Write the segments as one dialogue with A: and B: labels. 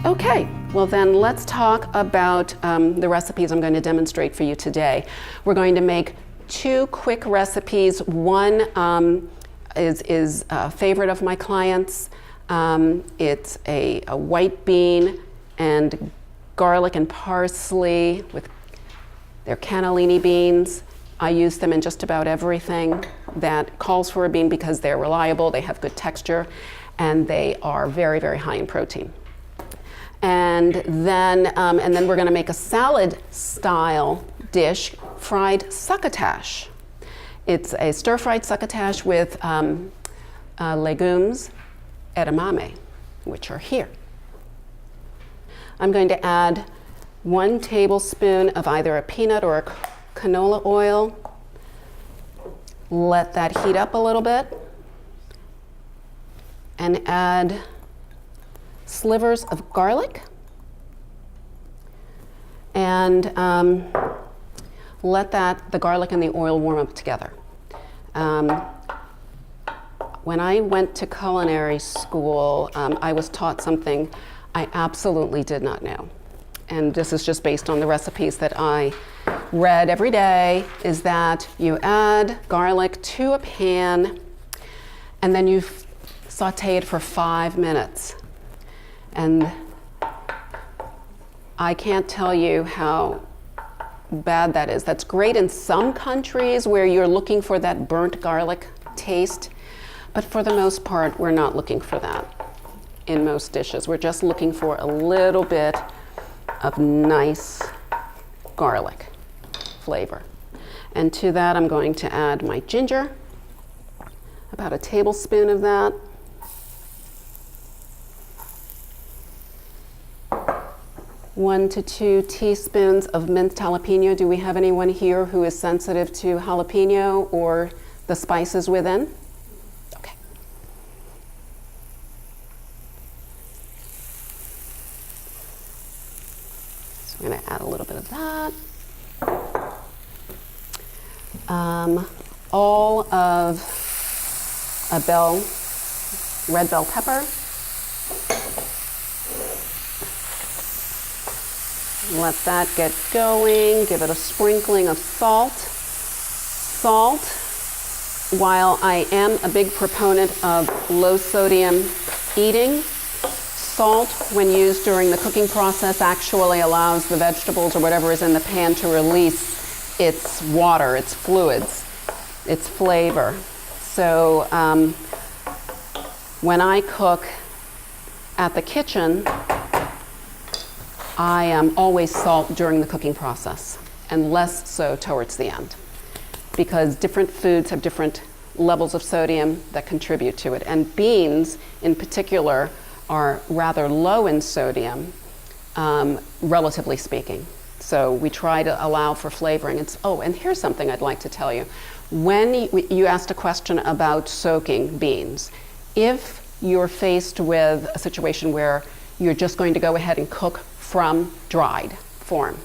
A: Okay, well then let's talk about the recipes I'm going to demonstrate for you today. We're going to make two quick recipes. One is a favorite of my clients. It's a white bean and garlic and parsley with their cannellini beans. I use them in just about everything that calls for a bean because they're reliable, they have good texture, and they are very, very high in protein. And then we're going to make a salad-style dish, fried succotash. It's a stir-fried succotash with legumes, edamame, which are here. I'm going to add 1 tablespoon of either a peanut or a canola oil. Let that heat up a little bit. And add slivers of garlic. And let the garlic and the oil warm up together. When I went to culinary school, I was taught something I absolutely did not know. And this is just based on the recipes that I read every day, is that you add garlic to a pan and then you saute it for 5 minutes. And I can't tell you how bad that is. That's great in some countries where you're looking for that burnt garlic taste, but for the most part, we're not looking for that in most dishes. We're just looking for a little bit of nice garlic flavor. And to that, I'm going to add my ginger, about a tablespoon of that. One to 2 teaspoons of minced jalapeno. Do we have anyone here who is sensitive to jalapeno or the spices within? Okay. So I'm going to add a little bit of that. All of a red bell pepper. Let that get going. Give it a sprinkling of salt. Salt, while I am a big proponent of low sodium eating, salt, when used during the cooking process, actually allows the vegetables or whatever is in the pan to release its water, its fluids, its flavor. So when I cook at the kitchen, I always salt during the cooking process, and less so towards the end, because different foods have different levels of sodium that contribute to it. And beans, in particular, are rather low in sodium, relatively speaking. So we try to allow for flavoring. And here's something I'd like to tell you. When you asked a question about soaking beans, if you're faced with a situation where you're just going to go ahead and cook from dried form,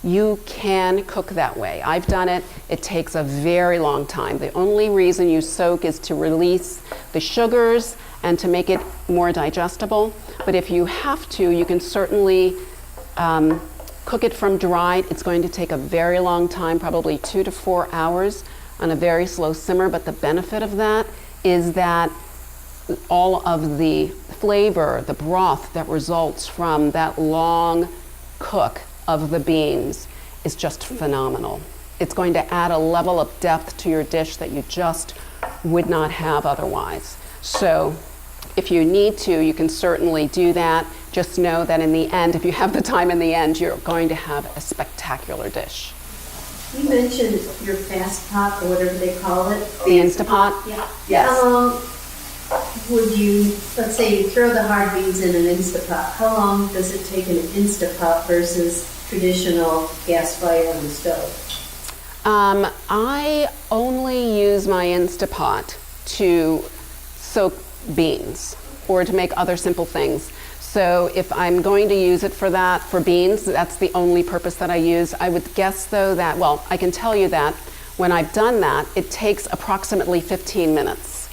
A: you can cook that way. I've done it. It takes a very long time. The only reason you soak is to release the sugars and to make it more digestible. But if you have to, you can certainly cook it from dried. It's going to take a very long time, probably 2 to 4 hours on a very slow simmer. But the benefit of that is that all of the flavor, the broth that results from that long cook of the beans is just phenomenal. It's going to add a level of depth to your dish that you just would not have otherwise. So if you need to, you can certainly do that. Just know that in the end, if you have the time in the end, you're going to have a spectacular dish.
B: You mentioned your fast pot, or whatever they call it.
A: The Instapot?
B: Yeah.
A: Yes.
B: How long would you, let's say you throw the hard beans in an Instapot, how long does it take an Instapot versus traditional gas fire on the stove?
A: I only use my Instapot to soak beans or to make other simple things. So if I'm going to use it for that, for beans, that's the only purpose that I use. I would guess though that, well, I can tell you that when I've done that, it takes approximately 15 minutes.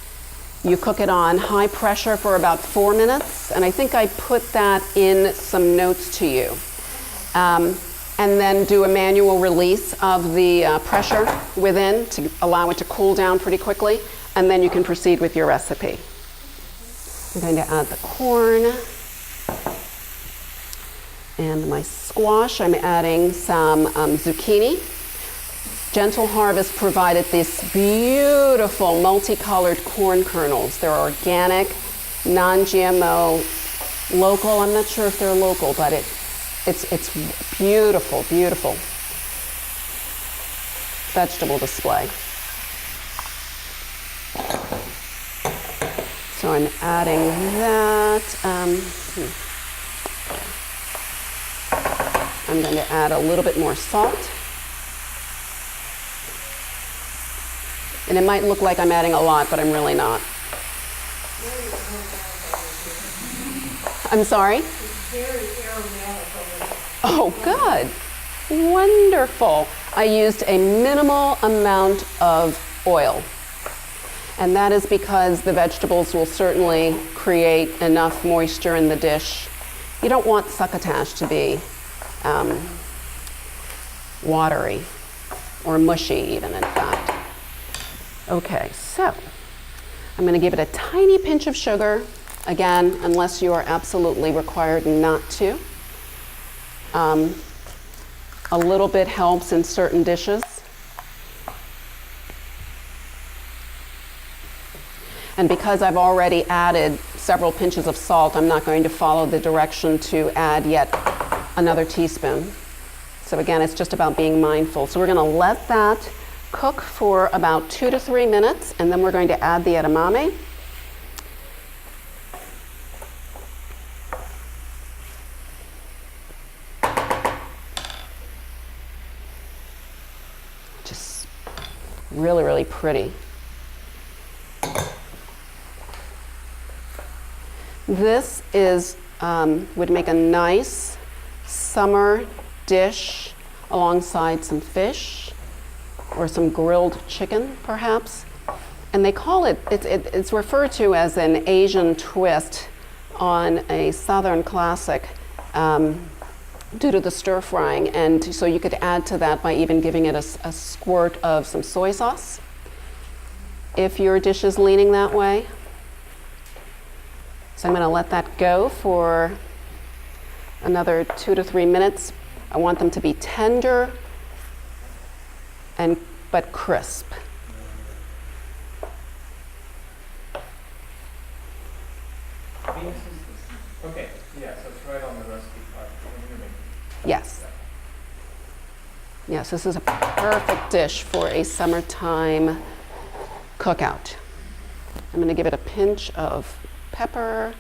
A: You cook it on high pressure for about 4 minutes, and I think I put that in some notes to you. And then do a manual release of the pressure within to allow it to cool down pretty quickly, and then you can proceed with your recipe. I'm going to add the corn and my squash. I'm adding some zucchini. Gentle Harvest provided these beautiful multicolored corn kernels. They're organic, non-GMO, local. I'm not sure if they're local, but it's beautiful, beautiful vegetable display. So I'm adding that. I'm going to add a little bit more salt. And it might look like I'm adding a lot, but I'm really not. I'm sorry? Oh, good. Wonderful. I used a minimal amount of oil. And that is because the vegetables will certainly create enough moisture in the dish. You don't want succotash to be watery or mushy even, in fact. Okay, so I'm going to give it a tiny pinch of sugar, again, unless you are absolutely required not to. A little bit helps in certain dishes. And because I've already added several pinches of salt, I'm not going to follow the direction to add yet another teaspoon. So again, it's just about being mindful. So we're going to let that cook for about 2 to 3 minutes, and then we're going to add the edamame. Just really, really pretty. This would make a nice summer dish alongside some fish or some grilled chicken, perhaps. And they call it's referred to as an Asian twist on a Southern classic due to the stir frying. And so you could add to that by even giving it a squirt of some soy sauce, if your dish is leaning that way. So I'm going to let that go for another 2 to 3 minutes. I want them to be tender but crisp.
C: Okay, yeah, so it's right on the recipe card.
A: Yes. Yes, this is a perfect dish for a summertime cookout. I'm going to give it a pinch of pepper.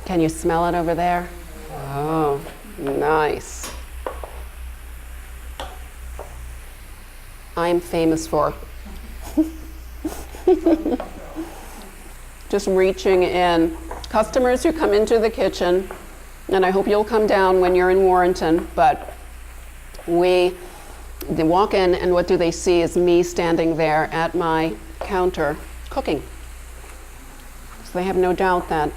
A: Can you smell it over there? Oh, nice. I'm famous for just reaching in. Customers who come into the kitchen, and I hope you'll come down when you're in Warrenton, but they walk in and what do they see is me standing there at my counter cooking. So they have no doubt that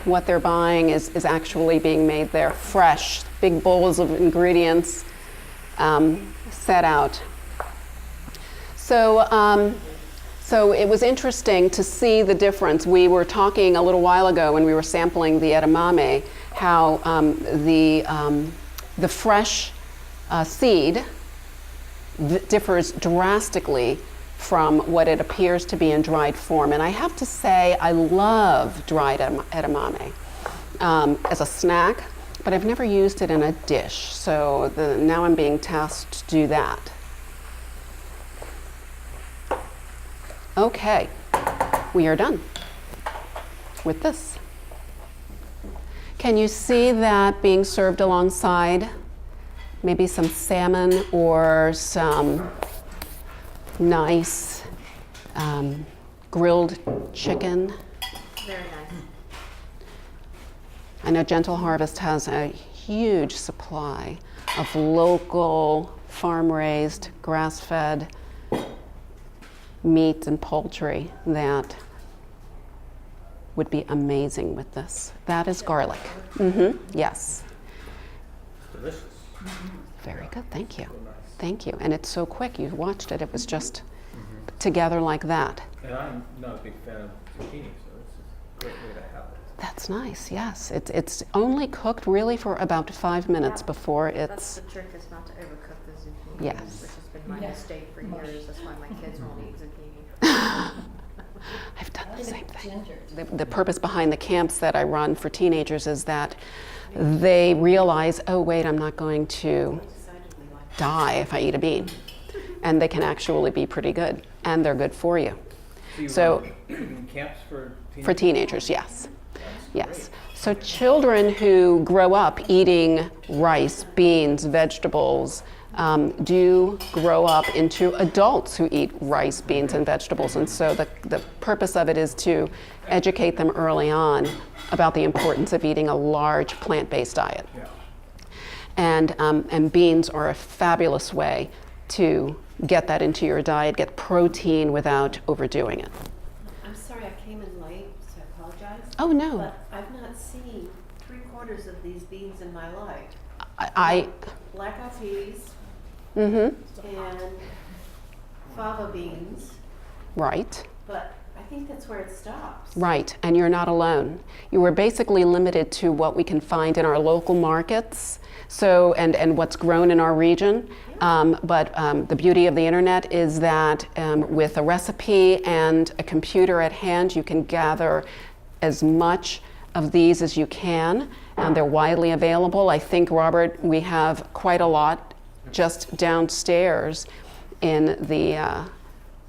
A: what they're buying is actually being made there, fresh, big bowls of ingredients set out. So it was interesting to see the difference. We were talking a little while ago when we were sampling the edamame, how the fresh seed differs drastically from what it appears to be in dried form. And I have to say, I love dried edamame as a snack, but I've never used it in a dish. So now I'm being tasked to do that. Okay, we are done with this. Can you see that being served alongside maybe some salmon or some nice grilled chicken?
B: Very
A: I know Gentle Harvest has a huge supply of local, farm-raised, grass-fed meat and poultry that would be amazing with this. That is garlic. Yes.
C: Delicious.
A: Very good, thank you.
C: So nice.
A: Thank you. And it's so quick, you watched it, it was just together like that.
C: And I'm not a big fan of zucchini, so this is a great way to have it.
A: That's nice, yes. It's only cooked really for about 5 minutes before
D: That's
A: it's,
D: the trick, is not to overcook the zucchini.
A: Yes.
D: Which has been my mistake for years. That's why my kids won't eat zucchini.
A: I've done the same thing. The purpose behind the camps that I run for teenagers is that they realize, oh wait, I'm not going to die if I eat a bean. And they can actually be pretty good, and they're good for you.
C: So you run camps for teenagers?
A: For teenagers, yes.
C: That's
A: Yes.
C: great.
A: So children who grow up eating rice, beans, vegetables, do grow up into adults who eat rice, beans, and vegetables. And so the purpose of it is to educate them early on about the importance of eating a large plant-based diet.
C: Yeah.
A: And beans are a fabulous way to get that into your diet, get protein without overdoing it.
D: I'm sorry I came in late, so I apologize.
A: Oh no,
D: But I've not seen 3/4 of these beans in my life.
A: I
D: Black eyed peas
A: mm-hmm,
D: and fava beans,
A: right.
D: but I think that's where it stops.
A: Right, and you're not alone. You are basically limited to what we can find in our local markets, so and what's grown in our region. But the beauty of the internet is that with a recipe and a computer at hand, you can gather as much of these as you can. They're widely available. I think, Robert, we have quite a lot just downstairs in the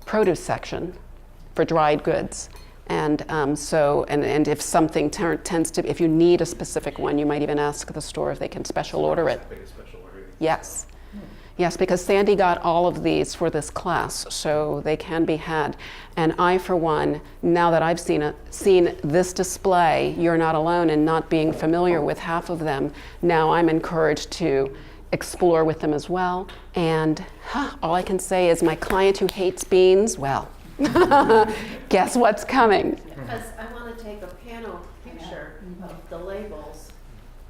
A: produce section for dried goods. And and if something tends to, if you need a specific one, you might even ask the store if they can special order it.
C: Big special order.
A: Yes. Yes, because Sandy got all of these for this class, so they can be had. And I, for one, now that I've seen this display, you're not alone in not being familiar with half of them. Now I'm encouraged to explore with them as well. And all I can say is my client who hates beans, well, guess what's coming?
D: Because I want to take a panel picture of the labels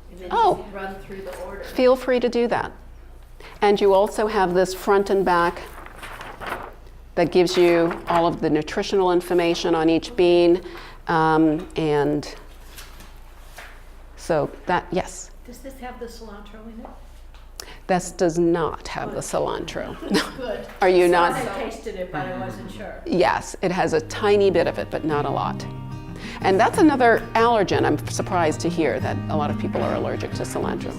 D: and then
A: Oh.
D: just run through the order.
A: Feel free to do that. And you also have this front and back that gives you all of the nutritional information on each bean. And so that, yes,
E: Does this have the cilantro in it?
A: this does not have the cilantro.
E: Good.
A: Are you
E: I
A: not?
E: tasted it, but I wasn't sure.
A: Yes, it has a tiny bit of it, but not a lot. And that's another allergen. I'm surprised to hear that a lot of people are allergic to cilantro.